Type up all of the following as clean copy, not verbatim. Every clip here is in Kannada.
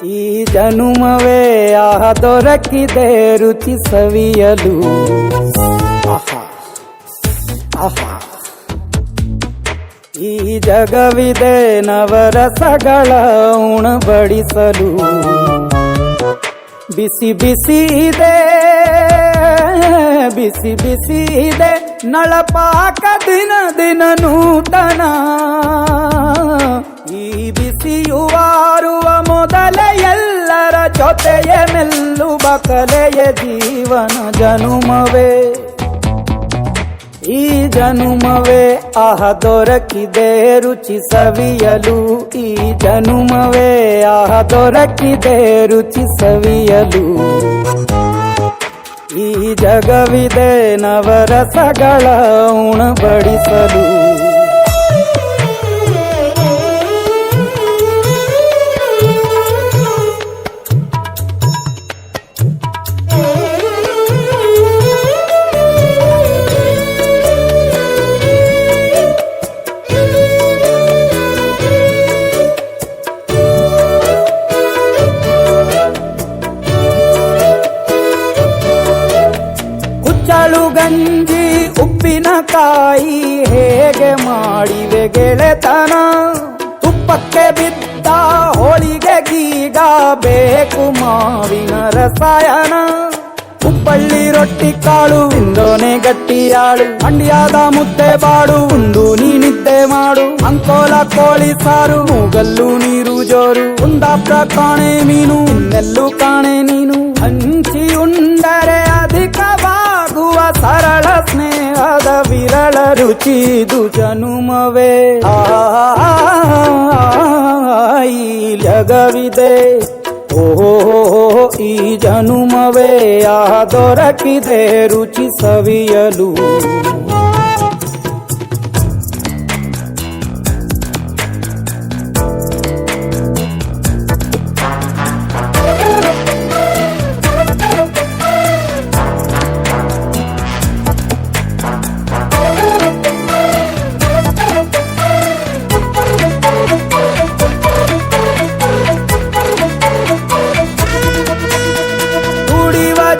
ಈ ಜನುಮವೇ ದೊರಕಿದೆ ರುಚಿ ಸವಿಯಲು. ಆಹಾ ಆಹಾ, ಈ ಜಗವಿದೆ ನವರಸಗಳ ಉಣಬಡಿಸಲು. ಬಿಸಿ ಬಿಸಿ ಇದೆ, ಬಿಸಿ ಬಿಸಿ ಇದೆ ನಳಪಾಕ ದಿನ ದಿನ ನೂತನ. ಈ ಬಿಸಿಯುವಾರುವ ಮೊದಲೇ ಎಲ್ಲರ ಜೊತೆಯೇ ಮೆಲ್ಲುವ ಕಲೆಯ ಜೀವನ ಜನುಮವೇ. ಈ ಜನುಮವೇ ದೊರಕಿದೆ ರುಚಿ ಸವಿಯಲು. ಈ ಜನುಮವೇ ದೊರಕಿದೆ ರುಚಿ ಸವಿಯಲು. ಈ ಜಗವಿದೆ ನವರಸಗಳ ಉಣಬಡಿಸಲು. ಕುಚ್ಚಳು ಗಂಜಿ ಉಪ್ಪಿನಕಾಯಿ ಹೇಗೆ ಮಾಡಿವೆ ಗೆಳೆತನ. ತುಪ್ಪಕ್ಕೆ ಬಿದ್ದ ಹೋಳಿಗೆ ಗೀಗ ಬೇಕು ಮಾವಿನ ರಸಾಯನ. ಹುಬ್ಬಳ್ಳಿ ರೊಟ್ಟಿ ಕಾಳು ತಿಂದೋನೆ ಗಟ್ಟಿಯಾಳು. ಮಂಡ್ಯದ ಮುದ್ದೆ ಬಾಡು ಉಂಡು ನೀನಿದ್ದೆ ಮಾಡು. ಅಂಕೋಲ ಕೋಳಿ ಸಾರು ಮೂಗಲ್ಲು ನೀರು ಜೋರು. ಕುಂದಾಪುರ ಕಾಣೆ ಮೀನು ಇನ್ನೆಲ್ಲೂ ಕಾಣೆ ನೀನು. ಹಂಚಿ ಉಂಡರೆ ಅಧಿಕವಾಗುವ ಸರಳ ಸ್ನೇಹದ ವಿರಳ ರುಚಿದು ಜನುಮವೇ. ಈ ಜಗವಿದೆ ಓಹೋ ಈ ಜನುಮವೇ ದೊರಕಿದೆ ರುಚಿ ಸವಿಯಲು.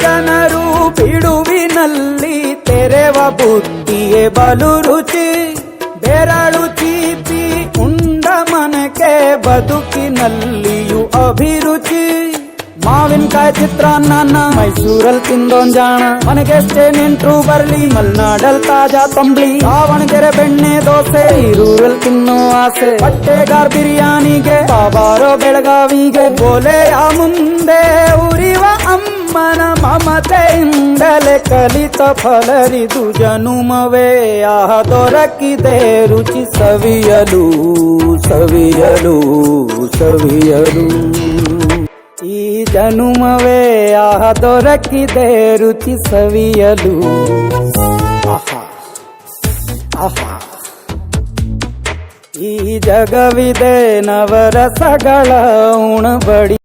ಜನರು ಬಿಡುವಿನಲ್ಲಿ ತೆರೆವ ಬುತ್ತಿಯೇ ಬಲು ರುಚಿ. ಬೆರಳು ಚೀಪಿ ಉಂಡ ಮನಕ್ಕೆ ಬದುಕಿನಲ್ಲಿಯೂ ಅಭಿರುಚಿ. ಮಾವಿನಕಾಯಿ ಚಿತ್ರಾನ್ನ ಮೈಸೂರಲ್ಲಿ ತಿಂದೋನ್ ಜಾಣ. ಮನೆಗೆಷ್ಟೇ ನೆಂಟ್ರು ಬರ್ಲಿ ಮಲ್ನಾಡಲ್ ತಾಜಾ ತಂಬ್ಳಿ. ದಾವಣಗೆರೆ ಬೆಣ್ಣೆ ದೋಸೆ ಈರೂರಲ್ಲಿ ತಿನ್ನೋ ಆಸೆ. ಬಟ್ಟೆಗಾರ್ ಬಿರಿಯಾನಿಗೆ ಬಾಬಾರೋ ಬೆಳಗಾವಿಗೆ. ಗೋಲೆಯ ಮುಂದೆ ಉರಿವ ಅಮ್ಮನ ಮಮತೆಯಿಂದಲೇ ಕಲಿತ ಫಲರಿದು ಜನುಮವೇ ದೊರಕಿದೆ ರುಚಿ ಸವಿಯಲು ಸವಿಯಲು ಸವಿಯಲು. ಈ ಜನುಮವೇ ದೊರಕಿದೆ ರುಚಿ ಸವಿಯಲು. ಆಹಾ ಆಹಾ, ಈ ಜಗವಿದೆ ನವರಸಗಳ ಉಣಬಡಿ